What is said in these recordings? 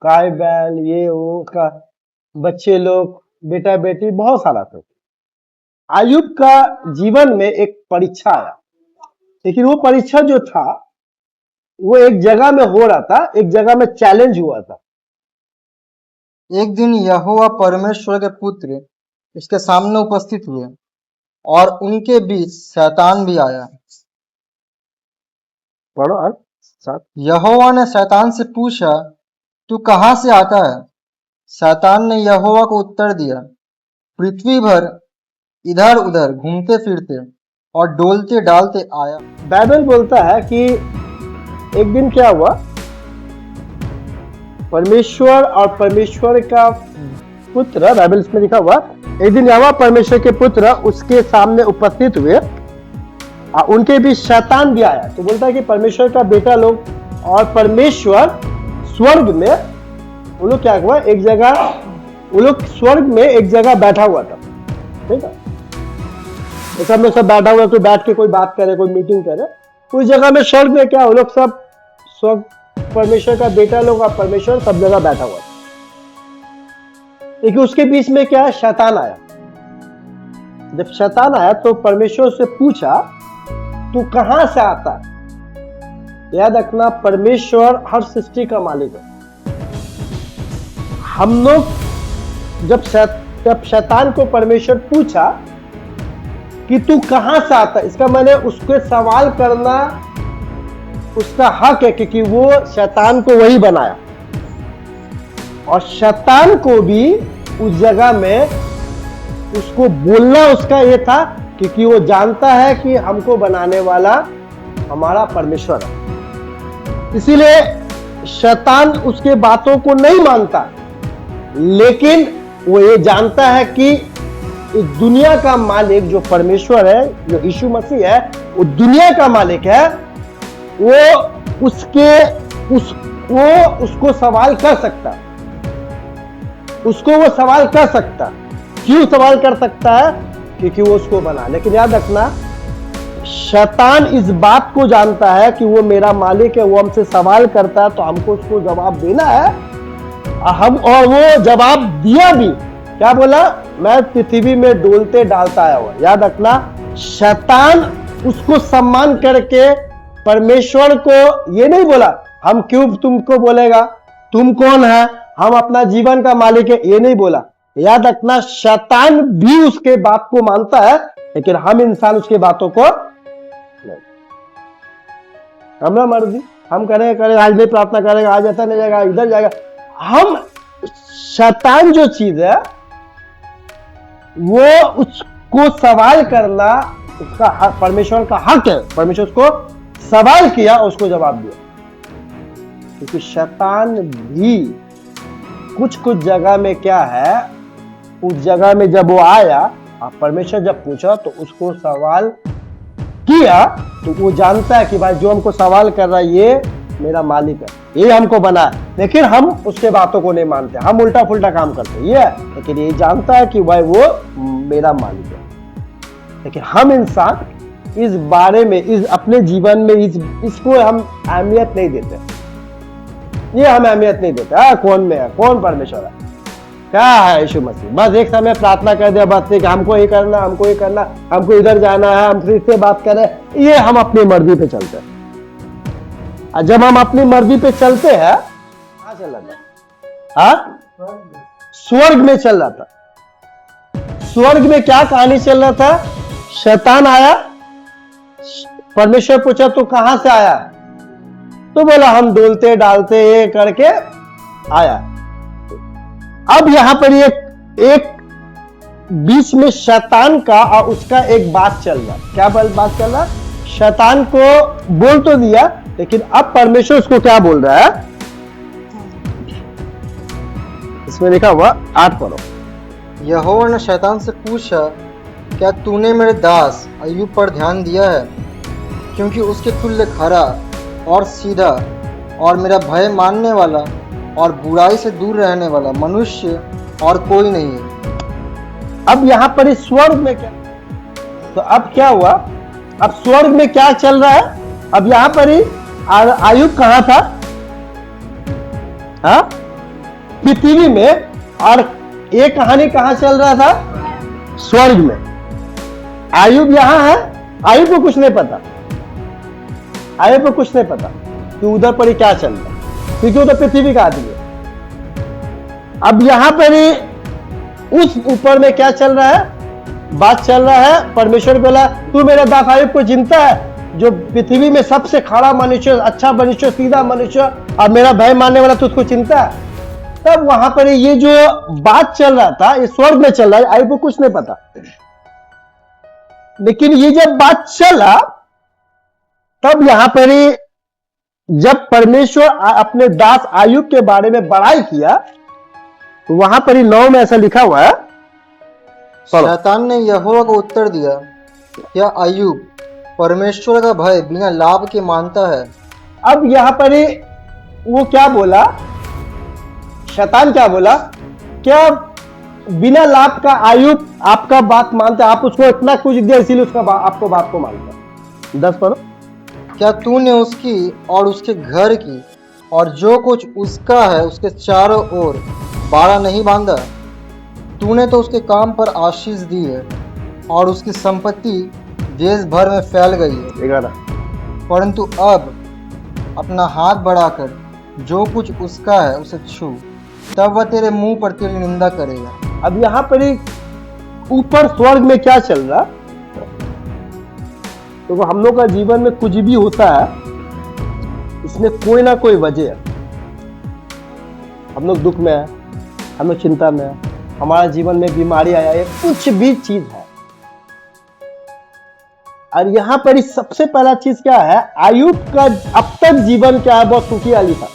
गाय बैल ये वो का बच्चे लोग बेटा बेटी बहुत सारा था। अय्यूब का जीवन में एक परीक्षा आया, लेकिन वो परीक्षा जो था वो एक जगह में हो रहा था, एक जगह में चैलेंज हुआ था। एक दिन यहोवा परमेश्वर के पुत्र उसके सामने उपस्थित हुए और उनके बीच शैतान भी आया। पढ़ो और साथ। यहोवा ने शैतान से पूछा, तू कहाँ से आता है? शैतान ने यहोवा को उत्तर दिया, पृथ्वी भर इधर उधर घूमते फिरते और डोलते डालते आया। बाइबल बोलता है कि एक दिन क्या हुआ, परमेश्वर और परमेश्वर का पुत्र, बाइबल में लिखा हुआ, एक दिन यहोवा परमेश्वर के पुत्र उसके सामने उपस्थित हुए और उनके बीच शैतान भी आया। तो बोलता है कि परमेश्वर का बेटा लोग और परमेश्वर स्वर्ग में, वो लोग क्या हुआ, एक जगह, वो लोग स्वर्ग में एक जगह बैठा हुआ था, ठीक है। सब लोग सब बैठा हुआ, कोई बैठ के कोई बात करे, कोई मीटिंग करे। उस जगह में स्वर्ग में क्या, वो लोग सब स्वर्ग, परमेश्वर का बेटा लोग और परमेश्वर सब जगह बैठा हुआ था। लेकिन उसके बीच में क्या है, शैतान आया। जब शैतान आया तो परमेश्वर से पूछा, तू कहां से आता है? याद रखना, परमेश्वर हर सृष्टि का मालिक है। हम लोग जब शैतान को परमेश्वर पूछा कि तू कहां से आता, इसका मैंने उसके सवाल करना उसका हक है, क्योंकि वो शैतान को वही बनाया और शैतान को भी उस जगह में उसको बोलना उसका ये था, क्योंकि वो जानता है कि हमको बनाने वाला हमारा परमेश्वर है। इसीलिए शैतान उसके बातों को नहीं मानता, लेकिन वो ये जानता है कि इस दुनिया का मालिक जो परमेश्वर है, जो यीशु मसीह है, वो दुनिया का मालिक है। वो उसको सवाल कर सकता है, उसको वो सवाल कर सकता। क्यों सवाल कर सकता है? क्योंकि वो उसको बना। लेकिन याद रखना, शैतान इस बात को जानता है कि वो मेरा मालिक है, वो हमसे सवाल करता है तो हमको उसको जवाब देना है। और वो जवाब दिया भी। क्या बोला? मैं पृथ्वी में डोलते डालता आया हुआ। याद रखना, शैतान उसको सम्मान करके परमेश्वर को ये नहीं बोला, हम क्यों तुमको बोलेगा, तुम कौन है, हम अपना जीवन का मालिक है, ये नहीं बोला। याद रखना, शैतान भी उसके बात को मानता है, लेकिन हम इंसान उसके बातों को नहीं। हमरा मर्जी, हम करेंगे, आज नहीं प्रार्थना करेगा, आज ऐसा नहीं जाएगा, इधर जाएगा। हम शैतान जो चीज है वो उसको सवाल करना उसका परमेश्वर का हक है। परमेश्वर उसको सवाल किया, उसको जवाब दिया। क्योंकि शैतान भी कुछ जगह में क्या है, उस जगह में जब वो आया और परमेश्वर जब पूछा तो उसको सवाल किया, तो वो जानता है कि भाई जो हमको सवाल कर रहा है ये मेरा मालिक है, ये हमको बना है। लेकिन हम उसके बातों को नहीं मानते, हम उल्टा फुल्टा काम करते ये है। लेकिन ये जानता है कि भाई वो मेरा मालिक है। लेकिन हम इंसान इस बारे में, इस अपने जीवन में इसको हम अहमियत नहीं देते। ये हम अहमियत नहीं देते। कौन में है, कौन परमेश्वर है, क्या है यीशु मसीह, बस एक समय प्रार्थना कर दिया, बात नहीं कि हमको ये करना, हमको ये करना, हमको इधर जाना है, हम इससे बात करें। ये हम अपनी मर्जी पे चलते हैं। जब हम अपनी मर्जी पे चलते हैं, कहां चल रहा था? हाँ, स्वर्ग में चल रहा था। स्वर्ग में क्या कहानी चल रहा था? शैतान आया, परमेश्वर पूछा तू कहां से आया, तो बोला हम डोलते डालते ये करके आया। अब यहां पर एक बीच में शैतान का और उसका एक बात चल रहा। क्या बात चल रहा? शैतान को बोल तो दिया, लेकिन अब परमेश्वर उसको क्या बोल रहा है, इसमें लिखा हुआ 8 पढ़ो। यहोवा ने शैतान से पूछा, क्या तूने मेरे दास अय्यूब पर ध्यान दिया है? क्योंकि उसके तुल्य खरा और सीधा और मेरा भय मानने वाला और बुराई से दूर रहने वाला मनुष्य और कोई नहीं है। अब यहाँ पर इस स्वर्ग में क्या, तो अब क्या हुआ, अब स्वर्ग में क्या चल रहा है? अब यहाँ पर ही अय्यूब कहाँ था? हाँ, पृथ्वी में, और ये कहानी कहां चल रहा था? स्वर्ग में। आयुब यहां है, आयुब को कुछ नहीं पता, आयुब को कुछ नहीं पता कि उधर पर ही क्या चल रहा है, क्योंकि उधर पृथ्वी का आदमी है। अब यहां पर ही उस ऊपर में क्या चल रहा है? बात चल रहा है, परमेश्वर बोला तू मेरे दास आयुब को चिंता है, जो पृथ्वी में सबसे खड़ा मनुष्य, अच्छा मनुष्य, सीधा मनुष्य और मेरा भय मानने वाला, तुझको चिंता है। तब वहां पर ये जो बात चल रहा था, ये स्वर्ग में चल रहा है, आयुब को कुछ नहीं पता। लेकिन ये जब बात चला, तब यहां पर जब परमेश्वर अपने दास आयुब के बारे में बड़ाई किया, तो वहां पर 9 में ऐसा लिखा हुआ है। शैतान ने यहोवा को उत्तर दिया, क्या आयुब परमेश्वर का भय बिना लाभ के मानता है? अब यहां पर वो क्या बोला, शैतान क्या बोला, क्या बिना लाभ का आयुब आपका बात मानता है? आप उसको इतना कुछ दिया इसीलिए उसका आपको बात को मानता है। 10 पढ़ो। क्या तूने उसकी और उसके घर की और जो कुछ उसका है उसके चारों ओर बाड़ा नहीं बांधा? तूने तो उसके काम पर आशीष दी है और उसकी संपत्ति देश भर में फैल गई है। 11। परंतु अब अपना हाथ बढ़ाकर जो कुछ उसका है उसे छू, तब वह तेरे मुंह पर तेरी निंदा करेगा। अब यहां पर ऊपर स्वर्ग में क्या चल रहा? तो हम लोग का जीवन में कुछ भी होता है, इसमें कोई ना कोई वजह है। हम लोग दुख में है, हम लोग चिंता में है, हमारा जीवन में बीमारी आया है, कुछ भी चीज है। और यहां पर सबसे पहला चीज क्या है? आयुब का अब तक जीवन क्या है? बहुत सुखी था।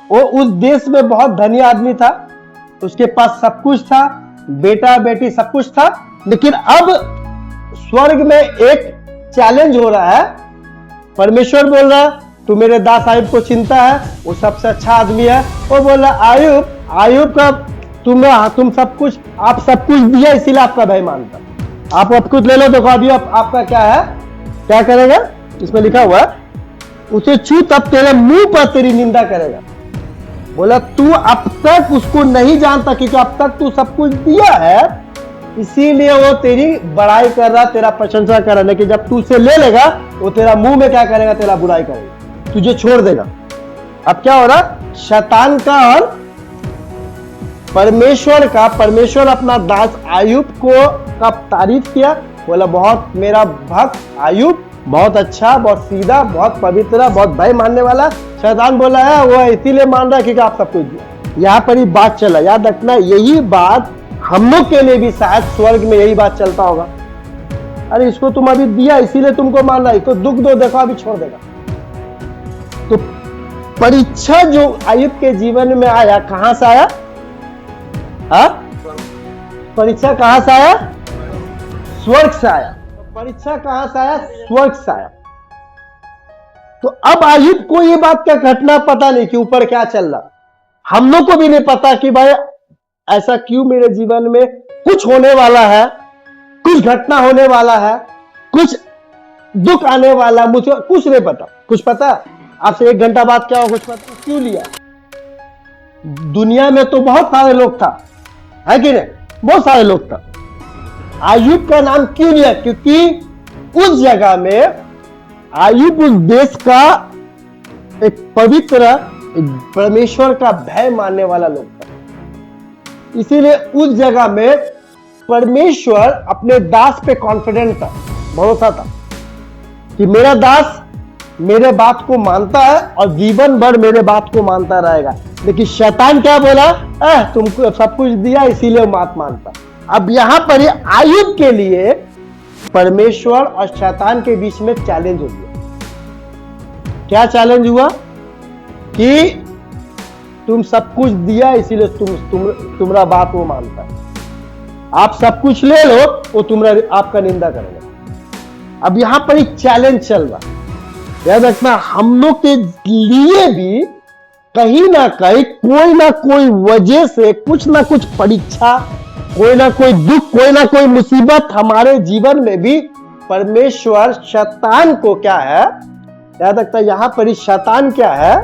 वो उस देश में बहुत धनी आदमी था, उसके पास सब कुछ था, बेटा बेटी सब कुछ था। लेकिन अब स्वर्ग में एक चैलेंज हो रहा है। परमेश्वर बोल रहा है तू मेरे दास आयुब को चिंता है, वो सबसे अच्छा आदमी है। वो बोल रहा आयुब का तुम सब कुछ, आप सब कुछ दिया इसीलिए आपका भय मानता। आप अब कुछ ले लो, देखो अभी आपका क्या है, क्या करेगा? इसमें लिखा हुआ है उसे छू तब तेरे मुंह पर तेरी निंदा करेगा। बोला तू अब तक उसको नहीं जानता, क्योंकि अब तक तू सब कुछ दिया है, इसीलिए वो तेरी बड़ाई कर रहा, तेरा प्रशंसा कर रहा। लेकिन जब तू उसे ले लेगा, वो तेरा मुंह में क्या करेगा? तेरा बुराई करेगा, तुझे छोड़ देगा। अब क्या हो रहा? शैतान का और परमेश्वर अपना दास आयुब को का तारीफ किया। बोला बहुत मेरा भक्त आयुब बहुत अच्छा, बहुत सीधा, बहुत पवित्र, बहुत भय मानने वाला। शैतान बोला है वो इसीलिए मान रहा है क्योंकि आप सब कुछ दिया। यहाँ पर ही बात चला, याद रखना, यही बात हम लोग के लिए भी शायद स्वर्ग में यही बात चलता होगा। अरे इसको तुम अभी दिया इसीलिए तुमको मान रहा है, इसको दुख दो, देखो अभी छोड़ देगा। तो परीक्षा जो आयुब के जीवन में आया, कहां से आया? परीक्षा कहां से आया? स्वर्ग से आया। परीक्षा कहां से आया? स्वर्ग से आया। तो अब आयुब को ये बात का घटना पता नहीं कि ऊपर क्या चल रहा। हम लोग को भी नहीं पता कि भाई ऐसा क्यों मेरे जीवन में कुछ होने वाला है, कुछ घटना होने वाला है, कुछ दुख आने वाला, मुझे कुछ नहीं पता। कुछ पता आपसे 1 घंटा बाद क्या हो, कुछ पता क्यों लिया? दुनिया में तो बहुत सारे लोग था, है कि नहीं? बहुत सारे लोग था। आयुब का नाम क्यों लिया? क्योंकि उस जगह में आयुब उस देश का एक पवित्र, एक परमेश्वर का भय मानने वाला लोग था। इसीलिए उस जगह में परमेश्वर अपने दास पे कॉन्फिडेंट था, भरोसा था कि मेरा दास मेरे बात को मानता है और जीवन भर मेरे बात को मानता रहेगा। लेकिन शैतान क्या बोला? तुमको सब कुछ दिया इसीलिए मत मानता। अब यहां पर आयुब के लिए परमेश्वर और शैतान के बीच में चैलेंज हो गया। क्या चैलेंज हुआ? कि तुम सब कुछ दिया इसीलिए तुम्हारा बात वो मानता है, आप सब कुछ ले लो वो आपका निंदा करेगा। अब यहां पर एक चैलेंज चल रहा, याद रखना, हम लोग के लिए भी कहीं ना कोई वजह से कुछ ना कुछ परीक्षा, कोई ना कोई दुख, कोई ना कोई मुसीबत हमारे जीवन में भी परमेश्वर शैतान को क्या है, याद रखता, यहां पर शैतान क्या है?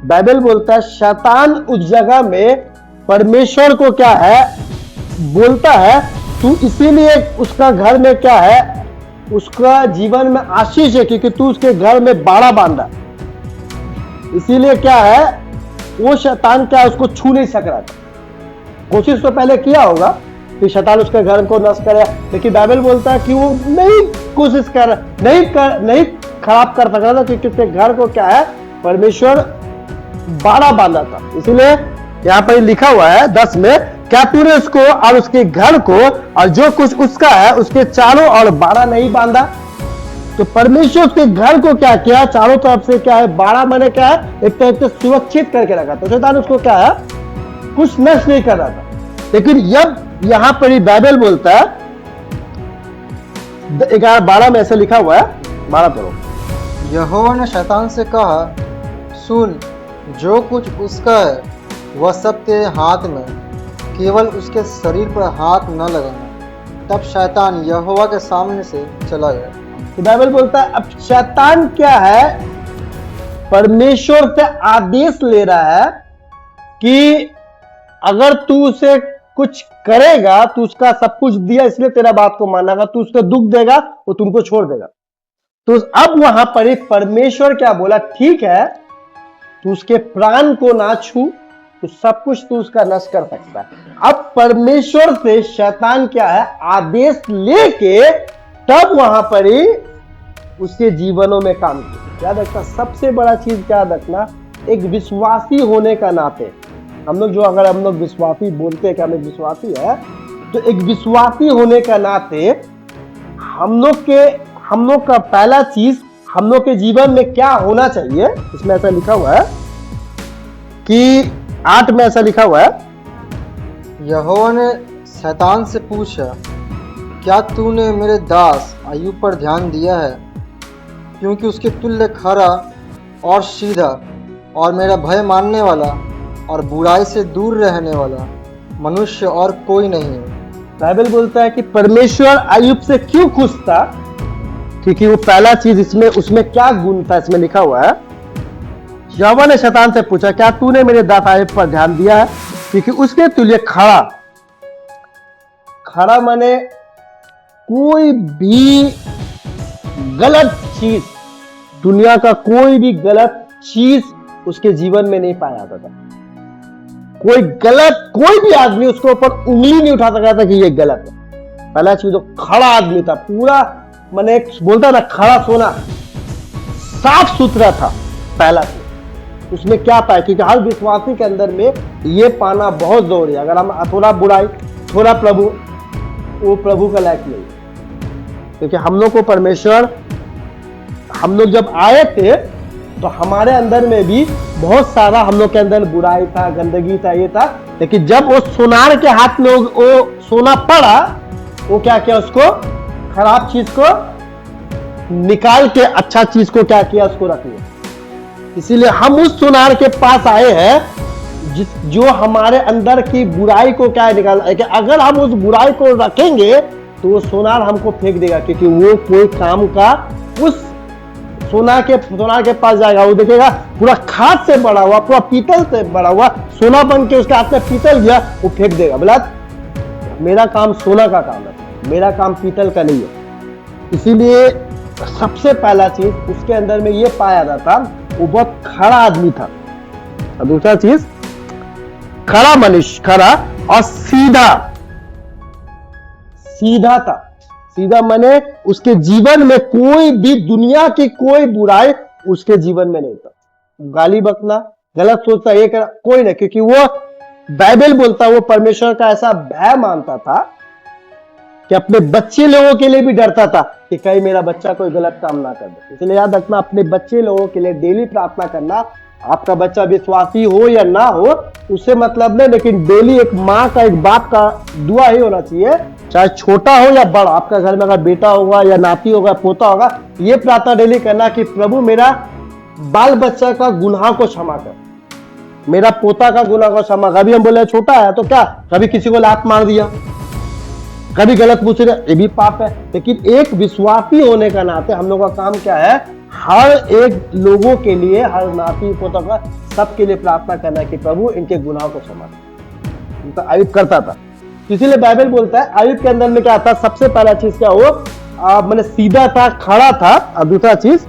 बाइबल बोलता है शैतान उस जगह में परमेश्वर को क्या है बोलता है, तू इसीलिए उसका घर में क्या है, उसका जीवन में आशीष है क्योंकि तू उसके घर में बाड़ा बांधा। इसीलिए क्या है, वो शैतान क्या है, उसको छू नहीं सक रहा था। कोशिश तो पहले किया होगा कि शैतान उसके घर को नष्ट करे, लेकिन बाइबल बोलता है कि वो नहीं कोशिश कर नहीं खराब कर सक रहा था क्योंकि उसके घर को क्या है, परमेश्वर बाड़ा बांधा था। इसीलिए यहाँ पर लिखा हुआ है 10 में, क्या तूने उसको और उसके घर को और जो कुछ उसका है उसके चारों ओर बाड़ा नहीं बांधा। तो परमेश्वर उसके घर को क्या किया, चारों तरफ से क्या है, बाड़ा मैंने क्या है, एक तरह से सुरक्षित करके रखा। तो शैतान उसको क्या है, कुछ नष्ट नहीं कर रहा था। लेकिन जब यहां पर ही बाइबल बोलता है 11:12 में ऐसे लिखा हुआ है, 12 पढ़ो। यहोवा ने शैतान से कहा, सुन, जो कुछ उसका है वह सब तेरे हाथ में, केवल उसके शरीर पर हाथ न लगाना। तब शैतान यहोवा के सामने से चला गया। तो बाइबल बोलता है अब शैतान क्या है, परमेश्वर से आदेश ले रहा है कि अगर तू उसे कुछ करेगा, तू उसका सब कुछ दिया इसलिए तेरा बात को मानेगा, तू उसको दुख देगा वो तुमको छोड़ देगा। तो अब वहां पर ही परमेश्वर क्या बोला, ठीक है तू उसके प्राण को ना छू, तो सब कुछ तू उसका नष्ट कर सकता है। अब परमेश्वर से शैतान क्या है, आदेश लेके तब वहां पर ही उसके जीवनों में काम किया। याद रखना, सबसे बड़ा चीज क्या याद रखना, एक विश्वासी होने का नाते हम लोग अगर हम लोग विश्वासी बोलते हैं कि हम एक विश्वासी है, तो एक विश्वासी होने का नाते हम लोग का पहला चीज हम लोग के जीवन में क्या होना चाहिए, इसमें ऐसा लिखा हुआ है कि 8 में ऐसा लिखा हुआ है, यहोवा ने शैतान से पूछा, क्या तूने मेरे दास अय्यूब पर ध्यान दिया है, क्योंकि उसके तुल्य खरा और सीधा और मेरा भय मानने वाला और बुराई से दूर रहने वाला मनुष्य और कोई नहीं है। बाइबल बोलता है कि परमेश्वर अय्यूब से क्यों खुश था, क्योंकि वो पहला चीज उसमें क्या गुण था, इसमें लिखा हुआ है, यहोवा ने शैतान से पूछा, क्या तूने मेरे दास अय्यूब पर ध्यान दिया है, क्योंकि उसके तुल्य खरा माने कोई भी गलत चीज, दुनिया का कोई भी गलत चीज उसके जीवन में नहीं पाया जाता था। कोई भी आदमी उसके ऊपर उंगली नहीं उठा सकता था कि ये गलत है। पहला चीज तो खड़ा आदमी था, पूरा मैंने बोलता ना खड़ा सोना, साफ सुथरा था। पहला चीज उसमें क्या पाया, क्योंकि हर विश्वासी के अंदर में ये पाना बहुत जरूरी है। अगर हम थोड़ा बुराई थोड़ा प्रभु, वो प्रभु का लायक नहीं, क्योंकि हम लोग को परमेश्वर, हम लोग जब आए थे तो हमारे अंदर में भी बहुत सारा हम लोग के अंदर बुराई था, गंदगी था, ये था। लेकिन जब वो सोनार के हाथ में वो सोना पड़ा, वो क्या किया, उसको खराब चीज को निकाल के अच्छा चीज को क्या किया, उसको रख लिया। इसीलिए हम उस सोनार के पास आए हैं जो हमारे अंदर की बुराई को क्या निकाल, अगर हम उस बुराई को रखेंगे तो वो सोनार हमको फेंक देगा, क्योंकि वो कोई काम का उस सोनार के पास जाएगा, वो देखेगा पूरा खाद से बड़ा हुआ, पूरा पीतल से बड़ा हुआ सोना बन के उसके हाथ में पीतल गया, वो फेंक देगा। बोला मेरा काम सोना का काम है, मेरा काम पीतल का नहीं है। इसीलिए सबसे पहला चीज उसके अंदर में ये पाया जाता, वो बहुत खड़ा आदमी था। और दूसरा चीज खड़ा मनुष्य, खड़ा और सीधा था। सीधा माने उसके जीवन में कोई भी दुनिया की कोई बुराई उसके जीवन में नहीं था। गाली बकना, गलत सोचता, ये करना कोई नहीं, क्योंकि वो बाइबल बोलता वो परमेश्वर का ऐसा भय मानता था कि अपने बच्चे लोगों के लिए भी डरता था कि कहीं मेरा बच्चा कोई गलत काम ना कर दे। इसलिए याद रखना, अपने बच्चे लोगों के लिए डेली प्रार्थना करना। आपका बच्चा विश्वासी हो या ना हो उससे मतलब नहीं, लेकिन डेली एक माँ का, एक बाप का दुआ ही होना चाहिए, चाहे छोटा हो या बड़ा। आपका घर में अगर बेटा होगा या नाती होगा, पोता होगा, ये प्रार्थना डेली करना कि प्रभु मेरा बाल बच्चा का गुनाह को क्षमा कर, मेरा पोता का गुनाह को क्षमा। कभी हम बोले छोटा है तो क्या, कभी किसी को लात मार दिया, कभी गलत पूछ रहे, ये भी पाप है। लेकिन एक विश्वासी होने का नाते हम लोग का काम क्या है, हर एक लोगों के लिए, हर नाती पोता का सबके लिए प्रार्थना करना है कि प्रभु इनके गुनाहों को क्षमा कर। तो आयुब करता था, इसीलिए बाइबल बोलता है आयुब के अंदर में क्या था, सबसे पहला चीज क्या वो मैंने सीधा था, खड़ा था, और दूसरा चीज,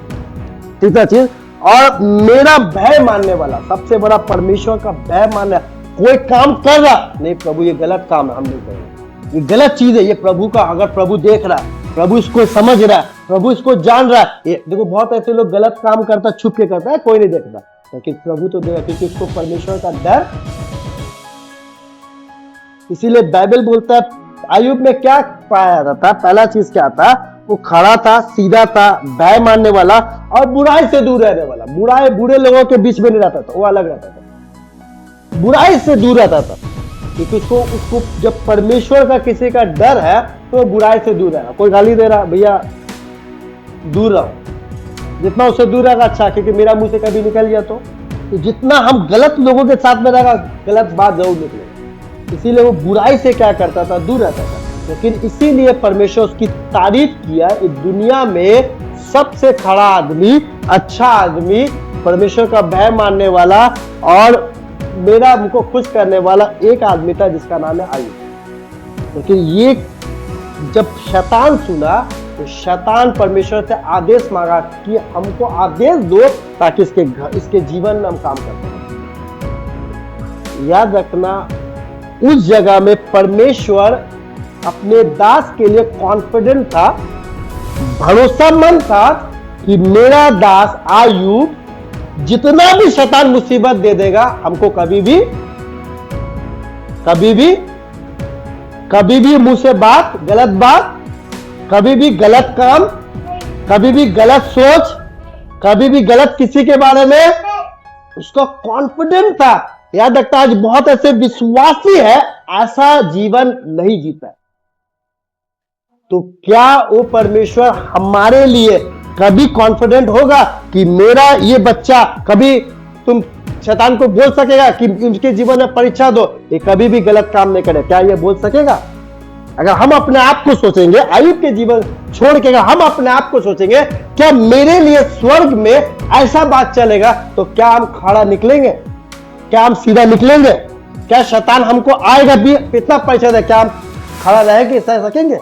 तीसरा चीज, और मेरा भय मानने वाला, सबसे बड़ा परमेश्वर का भय मानना। कोई काम कर रहा नहीं, प्रभु ये गलत काम है, हम नहीं करेंगे, ये गलत चीज है, ये प्रभु का, अगर प्रभु देख रहा है, प्रभु इसको समझ रहा है, प्रभु इसको जान रहा है। ये देखो बहुत ऐसे लोग गलत काम करता छुप के करता है, कोई नहीं देखता, लेकिन प्रभु तो देगा, क्योंकि उसको परमेश्वर का डर। इसीलिए बाइबल बोलता है आयुब में क्या पाया जाता था, पहला चीज क्या था, वो खड़ा था, सीधा था, भय मानने वाला और बुराई से दूर रहने वाला। बुराई, बुरे लोगों के बीच में नहीं रहता था, वो अलग रहता था, बुराई से दूर रहता था, क्योंकि उसको जब परमेश्वर का किसी का डर है तो वो बुराई से दूर रहेगा। कोई गाली दे रहा, भैया दूर रहो, जितना उससे दूर रहेगा अच्छा, क्योंकि मेरा मुंह से कभी निकल गया तो जितना हम गलत लोगों के साथ में रहेगा, गलत बात जरूर निकलेगा। इसीलिए वो बुराई से क्या करता था, दूर रहता था। लेकिन इसीलिए परमेश्वर उसकी तारीफ किया, इस दुनिया में सबसे खड़ा आदमी, अच्छा आदमी, परमेश्वर का भय मानने वाला और मेरा मुझको खुश करने वाला एक आदमी था, जिसका नाम है आयुब। लेकिन ये जब शैतान सुना तो शैतान परमेश्वर से आदेश मांगा कि हमको आदेश दो ताकि इसके जीवन में हम काम कर सकें। याद रखना, उस जगह में परमेश्वर अपने दास के लिए कॉन्फिडेंट था, भरोसामंद था कि मेरा दास आयुब जितना भी शैतान मुसीबत दे देगा, हमको कभी भी मुंह से बात, गलत बात, कभी भी गलत काम, कभी भी गलत सोच, कभी भी गलत किसी के बारे में, उसका कॉन्फिडेंट था। याद रखता, आज बहुत ऐसे विश्वासी है ऐसा जीवन नहीं जीता है। तो क्या वो परमेश्वर हमारे लिए कभी कॉन्फिडेंट होगा कि मेरा ये बच्चा, कभी तुम शैतान को बोल सकेगा कि उनके जीवन में परीक्षा दो, ये कभी भी गलत काम नहीं करे? क्या ये बोल सकेगा? अगर हम अपने आप को सोचेंगे, आयुब के जीवन छोड़ के हम अपने आप को सोचेंगे, क्या मेरे लिए स्वर्ग में ऐसा बात चलेगा, तो क्या हम खड़ा निकलेंगे? क्या हम सीधा निकलेंगे? क्या शैतान हमको आएगा भी इतना परीक्षा दे, क्या हम खड़ा रहेंगे, सह सकेंगे?